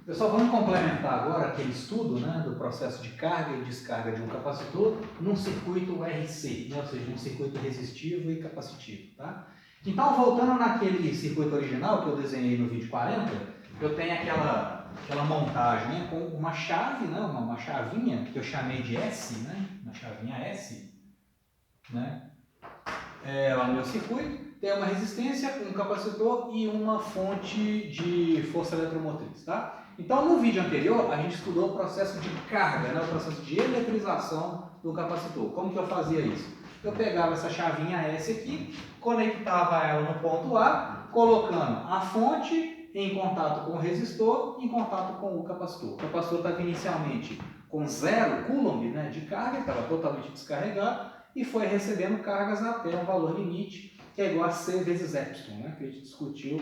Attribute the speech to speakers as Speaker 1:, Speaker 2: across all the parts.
Speaker 1: Pessoal, vamos complementar agora aquele estudo, né, do processo de carga e descarga de um capacitor num circuito RC, né, ou seja, um circuito resistivo e capacitivo. Tá? Então, voltando naquele circuito original que eu desenhei no vídeo 40, eu tenho aquela montagem, né, com uma chave, né, uma chavinha que eu chamei de S, né, uma chavinha S, né, lá no meu circuito. Tem uma resistência, um capacitor e uma fonte de força eletromotriz. Tá? Então, no vídeo anterior, a gente estudou o processo de carga, né, o processo de eletrização do capacitor. Como que eu fazia isso? Eu pegava essa chavinha S aqui, conectava ela no ponto A, colocando a fonte em contato com o resistor, em contato com o capacitor. O capacitor estava inicialmente com 0 coulomb, né, de carga, estava totalmente descarregado, e foi recebendo cargas até um valor limite, que é igual a C vezes Epsilon, né, que a gente discutiu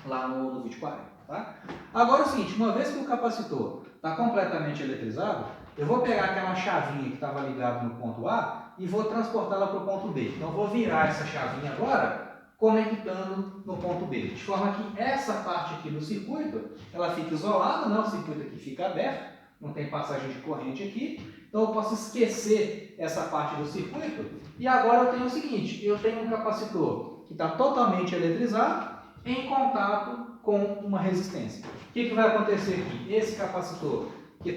Speaker 1: lá no vídeo 40. Tá? Agora é o seguinte, uma vez que o capacitor está completamente eletrizado, eu vou pegar aquela chavinha que estava ligada no ponto A e vou transportá-la para o ponto B. Então eu vou virar essa chavinha agora, conectando no ponto B, de forma que essa parte aqui do circuito, ela fica isolada, né? O circuito aqui fica aberto, não tem passagem de corrente aqui, então eu posso esquecer essa parte do circuito, e agora eu tenho o seguinte, eu tenho um capacitor que está totalmente eletrizado, em contato com uma resistência. O que vai acontecer aqui? Esse capacitor que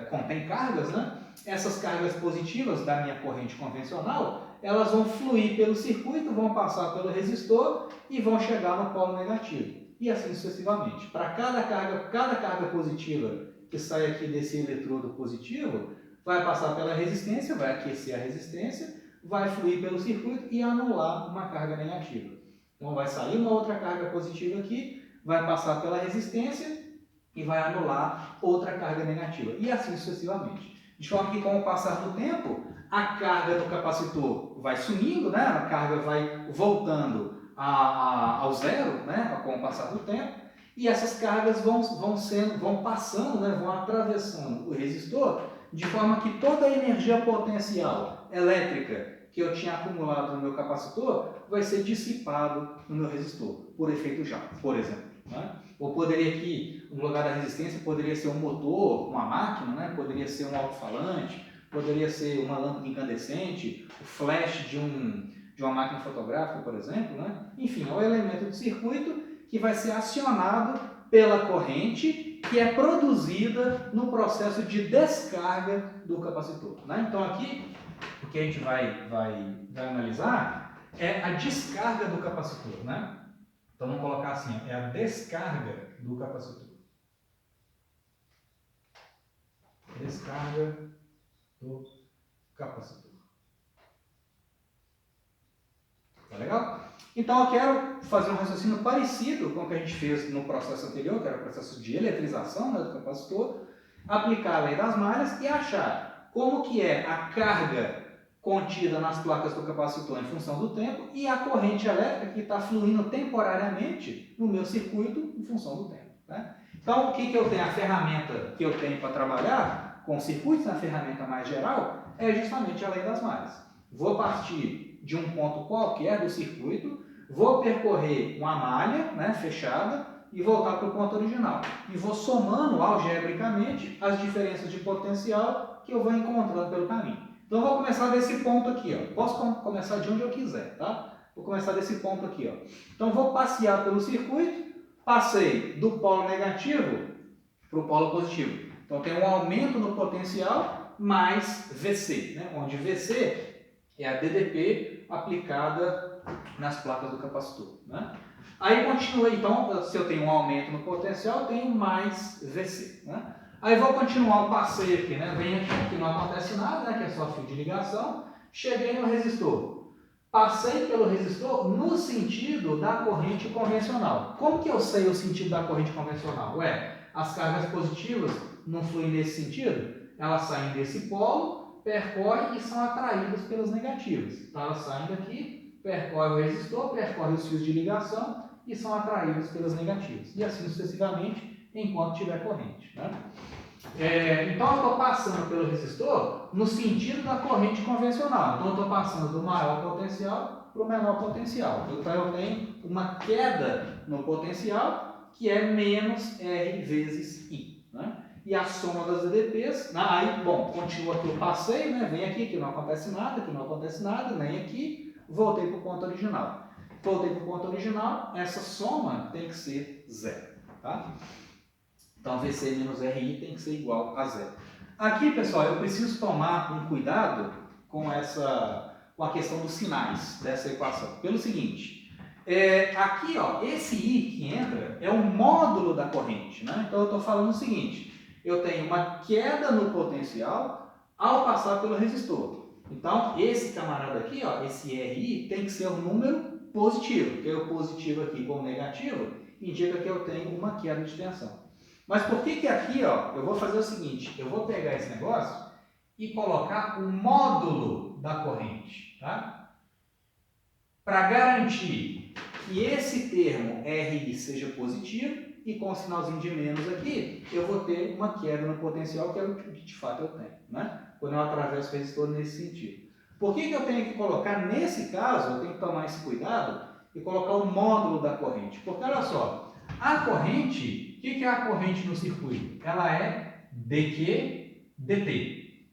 Speaker 1: contém cargas, né? Essas cargas positivas da minha corrente convencional, elas vão fluir pelo circuito, vão passar pelo resistor e vão chegar no polo negativo. E assim sucessivamente. Para cada carga positiva que sai aqui desse eletrodo positivo, vai passar pela resistência, vai aquecer a resistência, vai fluir pelo circuito e anular uma carga negativa. Então vai sair uma outra carga positiva aqui, vai passar pela resistência e vai anular outra carga negativa. E assim sucessivamente. De forma que com o passar do tempo, a carga do capacitor vai sumindo, né? A carga vai voltando ao zero, né? Com o passar do tempo. E essas cargas vão passando, né? Vão atravessando o resistor, de forma que toda a energia potencial elétrica que eu tinha acumulado no meu capacitor vai ser dissipado no meu resistor, por efeito Joule, por exemplo. Né? Ou poderia aqui, no lugar da resistência, poderia ser um motor, uma máquina, né? Poderia ser um alto-falante, poderia ser uma lâmpada incandescente, o flash de uma máquina fotográfica, por exemplo. Né? Enfim, é um elemento de circuito que vai ser acionado pela corrente que é produzida no processo de descarga do capacitor. Né? Então aqui, o que a gente vai analisar é a descarga do capacitor. Né? Então vamos colocar assim, é a descarga do capacitor. Descarga do capacitor. Tá legal? Então eu quero fazer um raciocínio parecido com o que a gente fez no processo anterior, que era o processo de eletrização, né, do capacitor, aplicar a lei das malhas e achar como que é a carga contida nas placas do capacitor em função do tempo e a corrente elétrica que está fluindo temporariamente no meu circuito em função do tempo. Né? Então, o que eu tenho? A ferramenta que eu tenho para trabalhar com circuitos, na ferramenta mais geral, é justamente a lei das malhas. Vou partir de um ponto qualquer do circuito, vou percorrer uma malha, né, fechada e voltar para o ponto original. E vou somando algebricamente as diferenças de potencial que eu vou encontrando pelo caminho. Então, eu vou começar desse ponto aqui. Ó. Posso começar de onde eu quiser, tá? Vou começar desse ponto aqui. Ó. Então, vou passear pelo circuito, passei do polo negativo para o polo positivo. Então, tem um aumento no potencial mais VC, né? Onde VC é a DDP aplicada nas placas do capacitor. Né? Aí continua, então, se eu tenho um aumento no potencial, eu tenho mais VC. Né? Aí vou continuar o passeio aqui, né? Venho aqui, não acontece nada, né? Que é só fio de ligação. Cheguei no resistor. Passei pelo resistor no sentido da corrente convencional. Como que eu sei o sentido da corrente convencional? As cargas positivas não fluem nesse sentido? Elas saem desse polo, percorrem e são atraídas pelas negativas. Então elas saem daqui, percorrem o resistor, percorrem os fios de ligação e são atraídas pelas negativas. E assim sucessivamente, enquanto tiver corrente. Né? Então eu estou passando pelo resistor no sentido da corrente convencional. Então eu estou passando do maior potencial para o menor potencial. Então eu tenho uma queda no potencial que é menos R vezes I. Né? E a soma das EDPs, aí, bom, continua aqui o passeio, né? Vem aqui, que não acontece nada, nem aqui, voltei para o ponto original. Voltei para o ponto original, essa soma tem que ser zero. Tá? Então, VC menos RI tem que ser igual a zero. Aqui, pessoal, eu preciso tomar um cuidado com a questão dos sinais dessa equação. Pelo seguinte, aqui, ó, esse I que entra é o módulo da corrente. Né? Então, eu estou falando o seguinte, eu tenho uma queda no potencial ao passar pelo resistor. Então, esse camarada aqui, ó, esse RI, tem que ser um número positivo, porque o positivo aqui com o negativo indica que eu tenho uma queda de tensão. Mas por que aqui, ó, eu vou fazer o seguinte, eu vou pegar esse negócio e colocar o módulo da corrente, tá? Para garantir que esse termo RI seja positivo e com o sinalzinho de menos aqui, eu vou ter uma queda no potencial, que é o que de fato eu tenho, né? Quando eu atravesso o resistor nesse sentido. Por que eu tenho que colocar, nesse caso, eu tenho que tomar esse cuidado e colocar o módulo da corrente? Porque olha só, a corrente, o que é a corrente no circuito? Ela é dQ dt,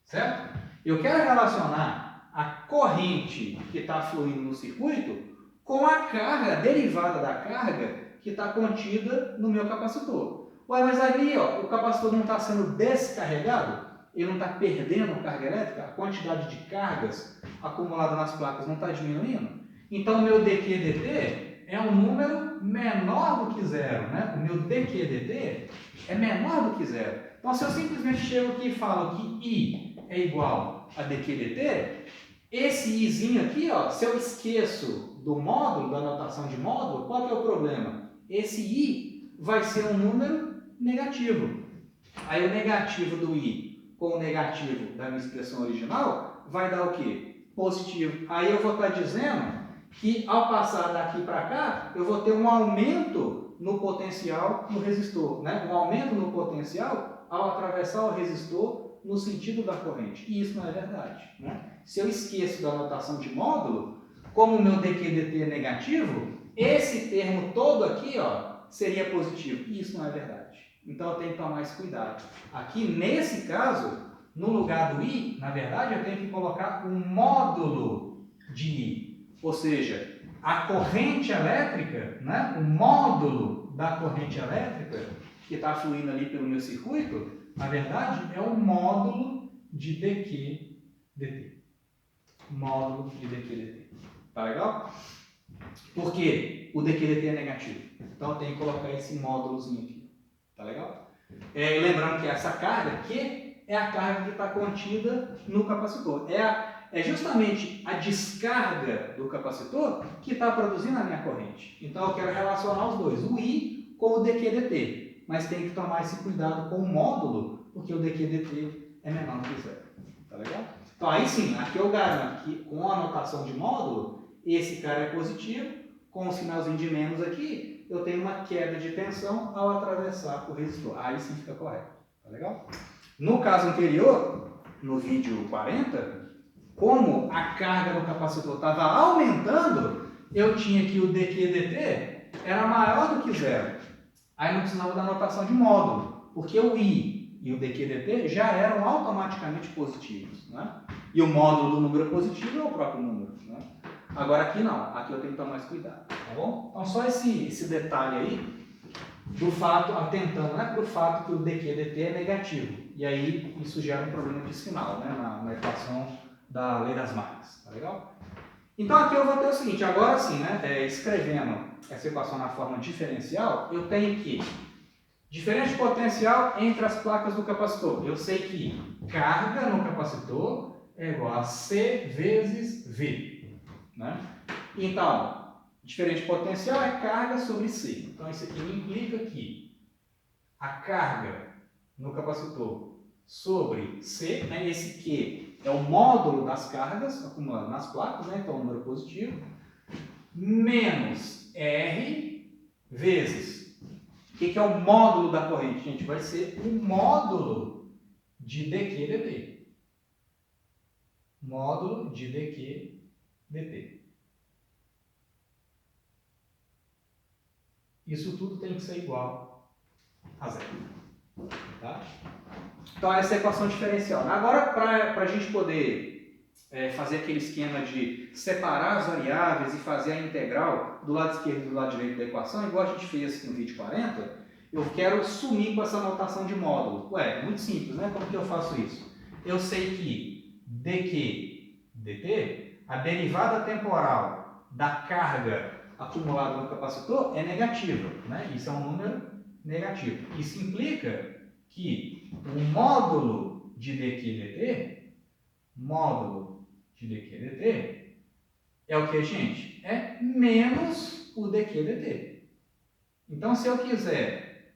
Speaker 1: certo? Eu quero relacionar a corrente que está fluindo no circuito com a carga derivada da carga que está contida no meu capacitor. Ué, mas ali, ó, o capacitor não está sendo descarregado? Ele não está perdendo carga elétrica? A quantidade de cargas acumulada nas placas não está diminuindo? Então, o meu dQ/dt é um número menor do que zero, né? O meu dQ/dt é menor do que zero. Então, se eu simplesmente chego aqui e falo que I é igual a dQ/dt, esse Izinho aqui, ó, se eu esqueço do módulo, da notação de módulo, qual que é o problema? Esse I vai ser um número negativo. Aí o negativo do I com o negativo da minha expressão original vai dar o quê? Positivo. Aí eu vou estar dizendo que ao passar daqui para cá, eu vou ter um aumento no potencial no resistor, né? Um aumento no potencial ao atravessar o resistor no sentido da corrente. E isso não é verdade, né? Se eu esqueço da notação de módulo, como o meu dQ/dt é negativo, esse termo todo aqui, ó, seria positivo. E isso não é verdade. Então eu tenho que tomar esse cuidado. Aqui, nesse caso, no lugar do I, na verdade, eu tenho que colocar um módulo de I. Ou seja, a corrente elétrica, né, o módulo da corrente elétrica que está fluindo ali pelo meu circuito, na verdade, é o módulo de dQ/dt. Módulo de dQ/dt. Tá legal? Por quê? O dQ/dt é negativo. Então eu tenho que colocar esse módulozinho aqui. Tá legal? Lembrando que essa carga Q é a carga que está contida no capacitor. É justamente a descarga do capacitor que está produzindo a minha corrente. Então eu quero relacionar os dois, o I com o dQ/dt. Mas tem que tomar esse cuidado com o módulo, porque o dQ/dt é menor que zero. Tá legal? Então aí sim, aqui eu garanto que com a notação de módulo, esse cara é positivo, com o sinalzinho de menos aqui, eu tenho uma queda de tensão ao atravessar o resistor. Aí sim fica correto. Tá legal? No caso anterior, no vídeo 40, como a carga no capacitor estava aumentando, eu tinha que o dQ/dt era maior do que zero. Aí não precisava da notação de módulo, porque o I e o dQ/dt já eram automaticamente positivos. Né? E o módulo do número positivo é o próprio número. Né? Agora aqui não, aqui eu tenho que tomar mais cuidado, tá bom? Então só esse detalhe aí do fato, atentando, né, para o fato que o dQ/dt é negativo. E aí isso gera um problema de sinal, né, na equação da lei das marcas, tá legal? Então aqui eu vou ter o seguinte, agora sim, né, escrevendo essa equação na forma diferencial, eu tenho que diferença de potencial entre as placas do capacitor. Eu sei que carga no capacitor é igual a C vezes V. Né? Então, diferente potencial é carga sobre C. Então, isso aqui implica que a carga no capacitor sobre C, né, esse Q é o módulo das cargas acumuladas nas placas, né, então o número positivo, menos R vezes. O que é o módulo da corrente? Gente, vai ser o módulo de dQ/dt. Módulo de dQ/dt. isso tudo tem que ser igual a zero. Tá? Então, essa é a equação diferencial. Agora, para a gente poder fazer aquele esquema de separar as variáveis e fazer a integral do lado esquerdo e do lado direito da equação, igual a gente fez no vídeo 40, eu quero sumir com essa notação de módulo. Ué, muito simples, né? Como que eu faço isso? Eu sei que dq dt, a derivada temporal da carga acumulada no capacitor é negativa, né? Isso é um número negativo. Isso implica que o módulo de dq dt, é o que, gente? É menos o dq dt. Então, se eu quiser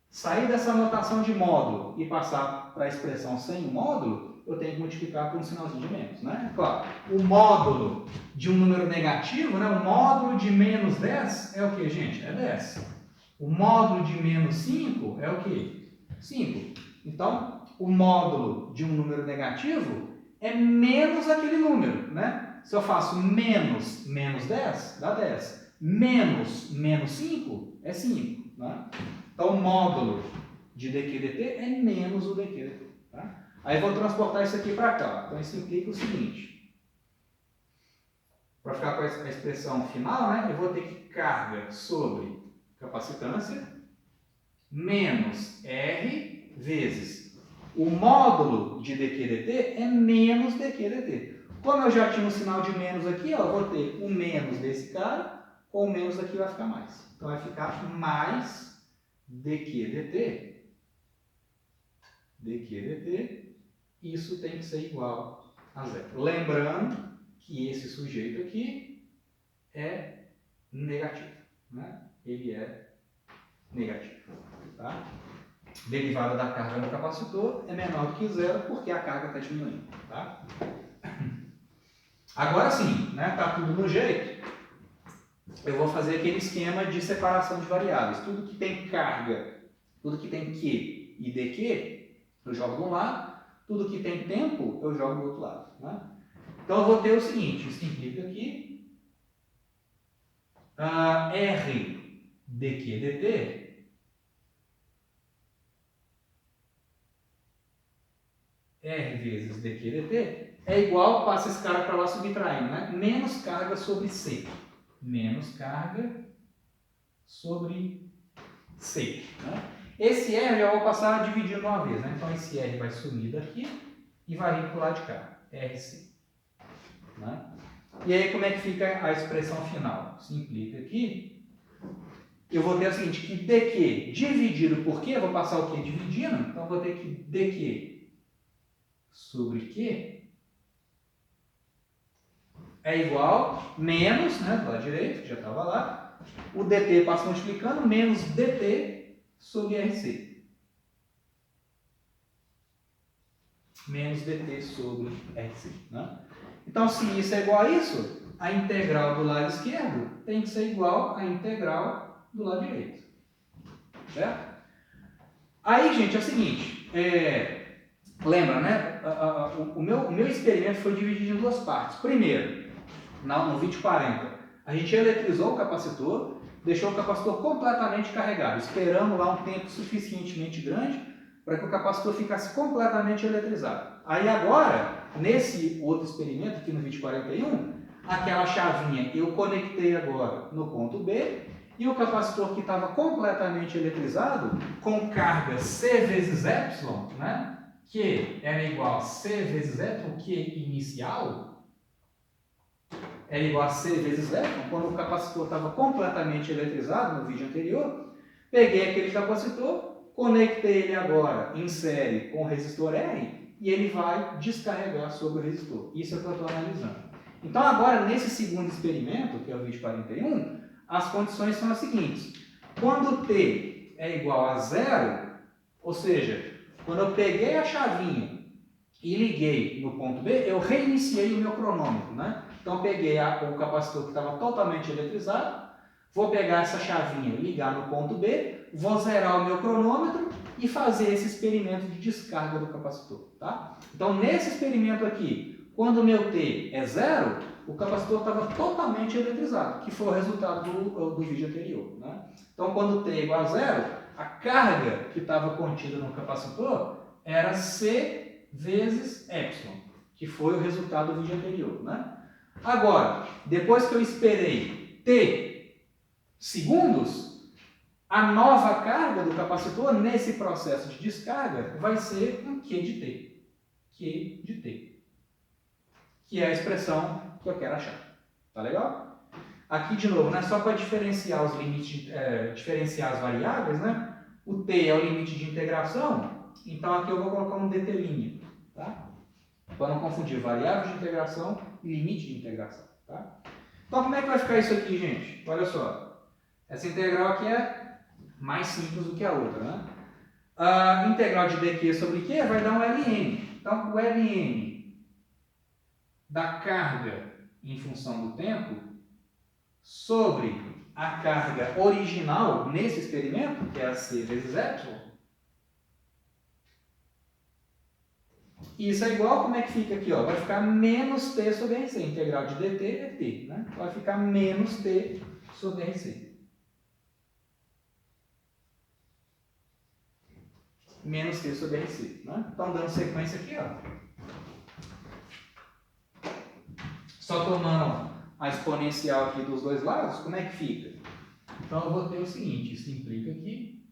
Speaker 1: sair dessa notação de módulo e passar para a expressão sem o módulo, eu tenho que multiplicar por um sinalzinho de menos, né? Claro, o módulo de um número negativo, né? O módulo de menos 10 é o que, gente? É 10. O módulo de menos 5 é o que? 5. Então, o módulo de um número negativo é menos aquele número, né? Se eu faço menos 10, dá 10. Menos 5 é 5, né? Então, o módulo de dq dt é menos o dq dt, tá? Aí eu vou transportar isso aqui para cá. Então, isso implica o seguinte. Para ficar com a expressão final, né, eu vou ter que carga sobre capacitância menos R vezes o módulo de dq dt é menos dq dt. Como eu já tinha um sinal de menos aqui, ó, eu vou ter o menos desse cara, com o menos aqui vai ficar mais. Então, vai ficar mais dq dt, isso tem que ser igual a zero. Lembrando que esse sujeito aqui é negativo, né? Ele é negativo, tá? Derivada da carga no capacitor é menor do que zero porque a carga está diminuindo, tá? Agora sim, né? Tá tudo no jeito. Eu vou fazer aquele esquema de separação de variáveis. Tudo que tem carga, tudo que tem Q e dq, eu jogo de um lado. Tudo que tem tempo, eu jogo do outro lado, né? Então, eu vou ter o seguinte, isso implica aqui, R dq dt, R vezes dq dt, é igual, passa esse cara para lá subtraindo, né? Menos carga sobre C. Menos carga sobre C, né? Esse R eu vou passar dividindo uma vez, né? Então, esse R vai sumir daqui e vai vir para o lado de cá, RC. Né? E aí, como é que fica a expressão final? Se implica aqui, eu vou ter o seguinte, que dq dividido por q, eu vou passar o q dividindo, então eu vou ter que dq sobre q é igual menos, né, do lado direito, que já estava lá, o dt passa multiplicando, menos dt sobre RC. Menos dt sobre RC. Né? Então, se isso é igual a isso, a integral do lado esquerdo tem que ser igual à integral do lado direito. Certo? Aí, gente, é o seguinte, lembra, né? O meu experimento foi dividido em duas partes. Primeiro, no vídeo 40, a gente eletrizou o capacitor, deixou o capacitor completamente carregado. Esperamos lá um tempo suficientemente grande para que o capacitor ficasse completamente eletrizado. Aí agora, nesse outro experimento, aqui no vídeo 41, aquela chavinha eu conectei agora no ponto B e o capacitor que estava completamente eletrizado, com carga C vezes Y, né, que era igual a C vezes Y, que inicial, era igual a C vezes Y, quando o capacitor estava completamente eletrizado no vídeo anterior, peguei aquele capacitor, conectei ele agora em série com o resistor R e ele vai descarregar sobre o resistor. Isso é o que eu estou analisando. Então agora, nesse segundo experimento, que é o vídeo 41, as condições são as seguintes. Quando T é igual a zero, ou seja, quando eu peguei a chavinha e liguei no ponto B, eu reiniciei o meu cronômetro, né? Então, eu peguei o capacitor que estava totalmente eletrizado, vou pegar essa chavinha, ligar no ponto B, vou zerar o meu cronômetro e fazer esse experimento de descarga do capacitor, tá? Então, nesse experimento aqui, quando o meu T é zero, o capacitor estava totalmente eletrizado, que foi o resultado do vídeo anterior. Né? Então, quando T é igual a zero, a carga que estava contida no capacitor era C vezes Epsilon, que foi o resultado do vídeo anterior. Né? Agora, depois que eu esperei T segundos, a nova carga do capacitor nesse processo de descarga vai ser um Q de T. Q de T. Que é a expressão que eu quero achar. Tá legal? Aqui, de novo, né, só para diferenciar os limites, diferenciar as variáveis, né? O T é o limite de integração, então aqui eu vou colocar um dt', tá? Para não confundir variável de integração e limite de integração, tá? Então, como é que vai ficar isso aqui, gente? Olha só. Essa integral aqui é mais simples do que a outra, né? A integral de dq sobre q vai dar um ln. Então, o ln da carga em função do tempo sobre a carga original nesse experimento, que é a c vezes epsilon, isso é igual, como é que fica aqui? Ó? Vai ficar menos t sobre rc. Integral de dt é t. Né? Vai ficar menos t sobre rc. Menos t sobre rc. Né? Então, dando sequência aqui, ó. Só tomando a exponencial aqui dos dois lados, como é que fica? Então, eu vou ter o seguinte, isso implica aqui.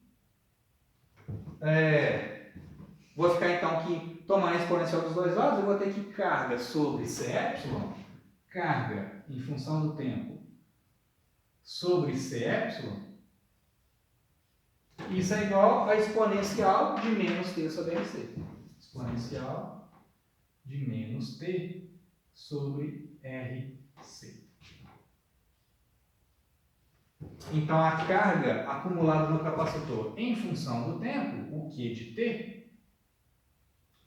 Speaker 1: Vou ficar, então, que tomando a exponencial dos dois lados, eu vou ter que carga sobre Cepsilon, carga em função do tempo sobre Cepsilon, isso é igual a exponencial de menos t sobre rc. Exponencial de menos t sobre rc. Então, a carga acumulada no capacitor em função do tempo, o Q de t,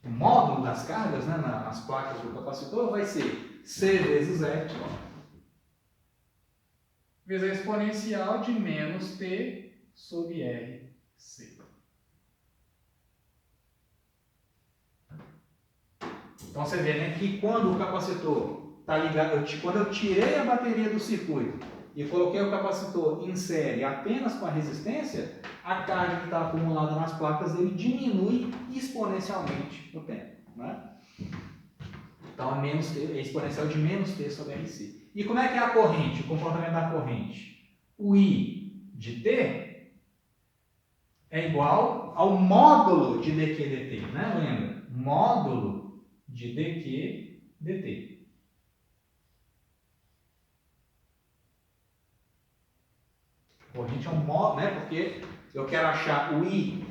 Speaker 1: o módulo das cargas, né, nas placas do capacitor, vai ser C vezes epsilon vezes a exponencial de menos t sobre rc. Então, você vê, né, que quando o capacitor está ligado, quando eu tirei a bateria do circuito e coloquei o capacitor em série apenas com a resistência, a carga que está acumulada nas placas dele diminui exponencialmente no tempo. Né? Então, é exponencial de menos t sobre rc. E como é que é a corrente, o comportamento da corrente? O I de t é igual ao módulo de dq dt. Né? Lembra? Módulo de dq dt. Corrente é um módulo, né? Porque eu quero achar o I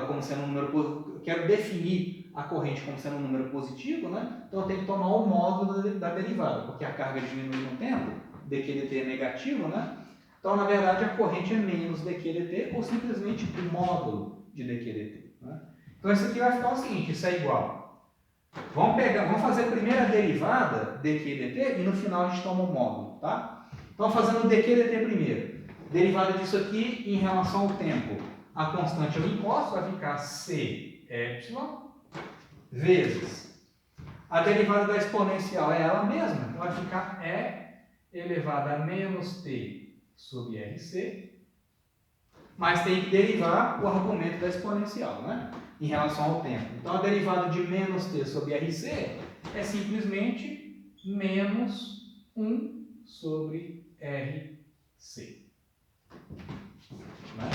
Speaker 1: como sendo um número positivo, eu quero definir a corrente como sendo um número positivo, né? Então eu tenho que tomar o módulo da derivada, porque a carga diminui no tempo, dq dt é negativo, né? Então, na verdade, a corrente é menos dq dt ou simplesmente o módulo de dq dt. Né? Então, isso aqui vai ficar o seguinte, isso é igual. Vamos fazer a primeira derivada, dq dt, e no final a gente toma o módulo, tá? Então, fazendo o dq dt primeiro. Derivada disso aqui em relação ao tempo. A constante eu encosto, vai ficar C epsilon vezes. A derivada da exponencial é ela mesma, então vai ficar E elevado a menos T sobre RC, mas tem que derivar o argumento da exponencial, né? Em relação ao tempo. Então a derivada de menos T sobre RC é simplesmente menos 1 sobre RC. Né?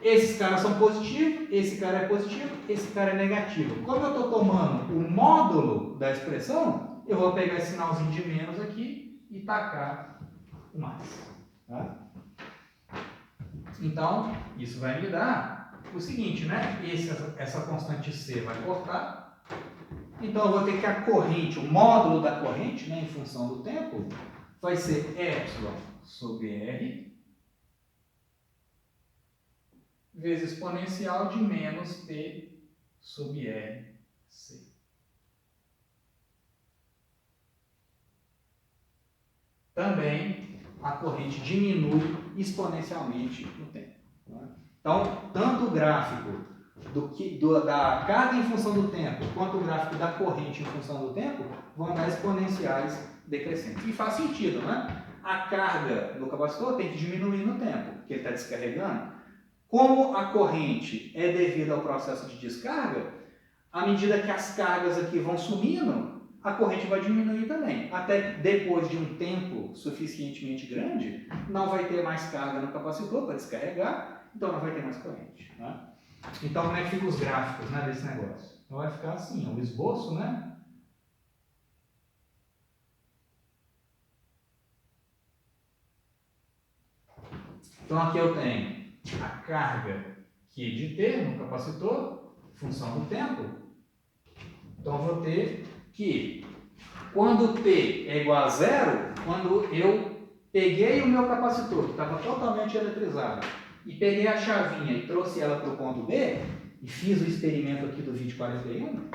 Speaker 1: Esses caras são positivos, esse cara é positivo, esse cara é negativo. Como eu estou tomando o módulo da expressão, eu vou pegar esse sinalzinho de menos aqui e tacar o mais. Tá? Então, isso vai me dar o seguinte, né? Essa constante C vai cortar. Então, eu vou ter que a corrente, o módulo da corrente, né, em função do tempo, vai ser epsilon sobre R vezes exponencial de menos T sobre RC. Também a corrente diminui exponencialmente no tempo. Né? Então, tanto o gráfico da carga em função do tempo quanto o gráfico da corrente em função do tempo vão dar exponenciais decrescentes. E faz sentido, né? A carga do capacitor tem que diminuir no tempo, porque ele está descarregando. Como a corrente é devida ao processo de descarga, à medida que as cargas aqui vão sumindo, a corrente vai diminuir também. Até que depois de um tempo suficientemente grande, não vai ter mais carga no capacitor para descarregar, então não vai ter mais corrente. Né? Então, como é que ficam os gráficos, né, desse negócio? Então vai ficar assim, ó, o esboço, né? Então aqui eu tenho a carga Q de T no capacitor, função do tempo. Então eu vou ter que, quando T é igual a zero, quando eu peguei o meu capacitor, que estava totalmente eletrizado, e peguei a chavinha e trouxe ela para o ponto B, e fiz o experimento aqui do vídeo 41,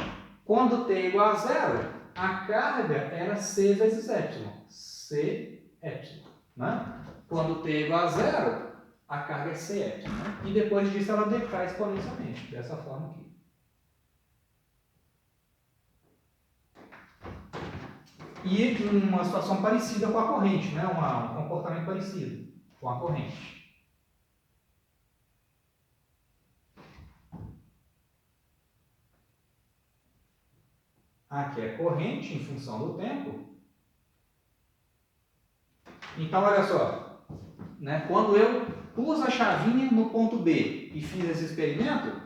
Speaker 1: quando T é igual a zero, a carga era C vezes Y. C, Y. Né? Quando T é igual a zero, a carga é CE. Né? E depois disso ela decai exponencialmente, dessa forma aqui. E uma situação parecida com a corrente, né? Um comportamento parecido com a corrente. Aqui é corrente em função do tempo. Então, olha só. Né? Quando eu pus a chavinha no ponto B e fiz esse experimento,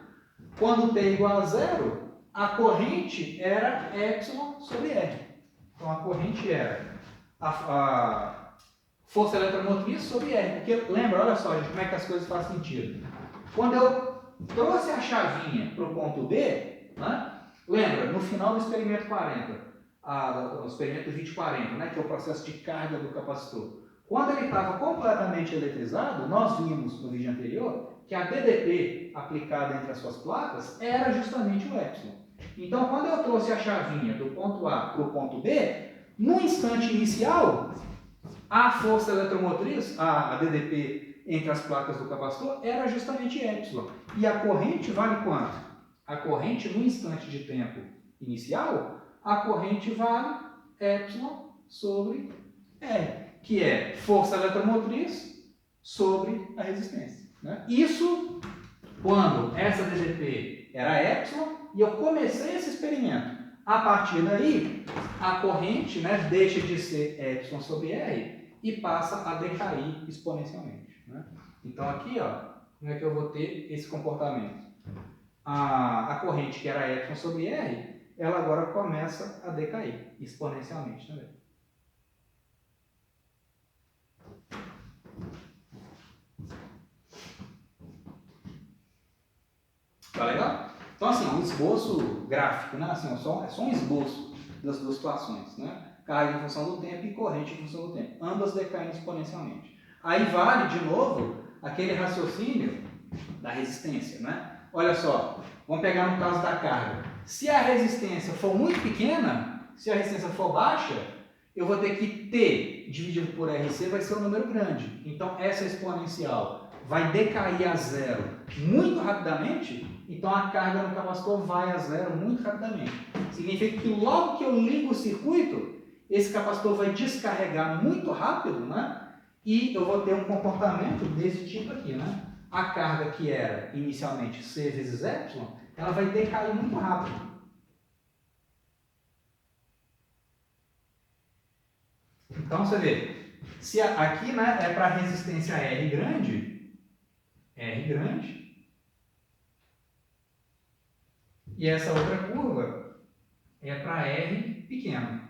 Speaker 1: quando T é igual a zero, a corrente era Y sobre R. Então, a corrente era a força eletromotriz sobre R. Porque, lembra, olha só, gente, como é que as coisas fazem sentido. Quando eu trouxe a chavinha para o ponto B, né? Lembra, no final do experimento 40, o experimento 2040, né, que é o processo de carga do capacitor, quando ele estava completamente eletrizado, nós vimos no vídeo anterior que a DDP aplicada entre as suas placas era justamente o epsilon. Então, quando eu trouxe a chavinha do ponto A para o ponto B, no instante inicial, a força eletromotriz, a DDP entre as placas do capacitor, era justamente epsilon. E a corrente vale quanto? A corrente, no instante de tempo inicial, a corrente vale epsilon sobre R, que é força eletromotriz sobre a resistência. Né? Isso quando essa DDP era epsilon e eu comecei esse experimento. A partir daí, a corrente, né, deixa de ser epsilon sobre R e passa a decair exponencialmente. Né? Então aqui, ó, como é que eu vou ter esse comportamento? A corrente que era epsilon sobre R, ela agora começa a decair exponencialmente também. Tá legal? Então, assim, um esboço gráfico, né? Assim, é só um esboço das duas situações, né? Carga em função do tempo e corrente em função do tempo. Ambas decaem exponencialmente. Aí vale, de novo, aquele raciocínio da resistência, né? Olha só, vamos pegar no caso da carga. Se a resistência for muito pequena, se a resistência for baixa, eu vou ter que T dividido por RC vai ser um número grande. Então, essa exponencial vai decair a zero muito rapidamente, então a carga no capacitor vai a zero muito rapidamente. Significa que logo que eu ligo o circuito, esse capacitor vai descarregar muito rápido, né? E eu vou ter um comportamento desse tipo aqui, né? A carga que era inicialmente C vezes epsilon, ela vai decair muito rápido. Então você vê, se aqui, né, é para a resistência R grande, e essa outra curva é para R pequeno.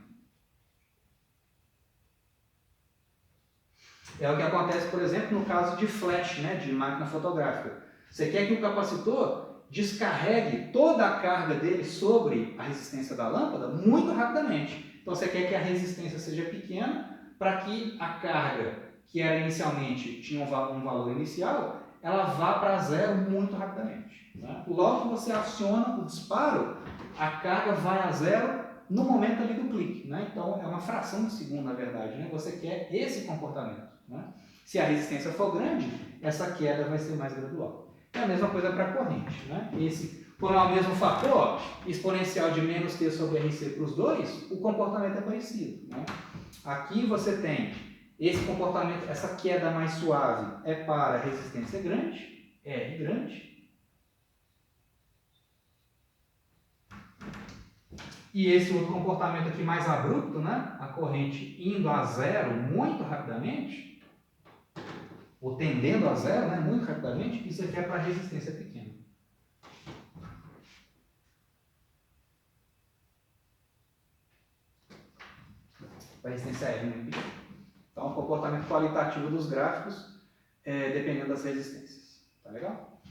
Speaker 1: É o que acontece, por exemplo, no caso de flash, né, de máquina fotográfica. Você quer que o capacitor descarregue toda a carga dele sobre a resistência da lâmpada muito rapidamente. Então você quer que a resistência seja pequena para que a carga, que era inicialmente, tinha um valor inicial, ela vá para zero muito rapidamente. Né? Logo que você aciona o disparo, a carga vai a zero no momento ali do clique. Né? Então é uma fração de segundo, na verdade. Né? Você quer esse comportamento. Né? Se a resistência for grande, essa queda vai ser mais gradual. É a mesma coisa para a corrente, né? Por lá o mesmo fator, exponencial de menos t sobre RC para os dois, o comportamento é parecido, né? Aqui você tem esse comportamento, essa queda mais suave é para resistência grande, R grande. E esse outro comportamento aqui mais abrupto, né? A corrente indo a zero muito rapidamente, ou tendendo a zero, né? Muito rapidamente, isso aqui é para resistência pequena. Para resistência R muito pequena. Então, o comportamento qualitativo dos gráficos dependendo das resistências. Tá legal?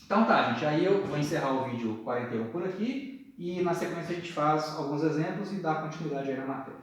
Speaker 1: Então tá, gente. Aí eu vou encerrar o vídeo 41 por aqui e na sequência a gente faz alguns exemplos e dá continuidade aí na matéria.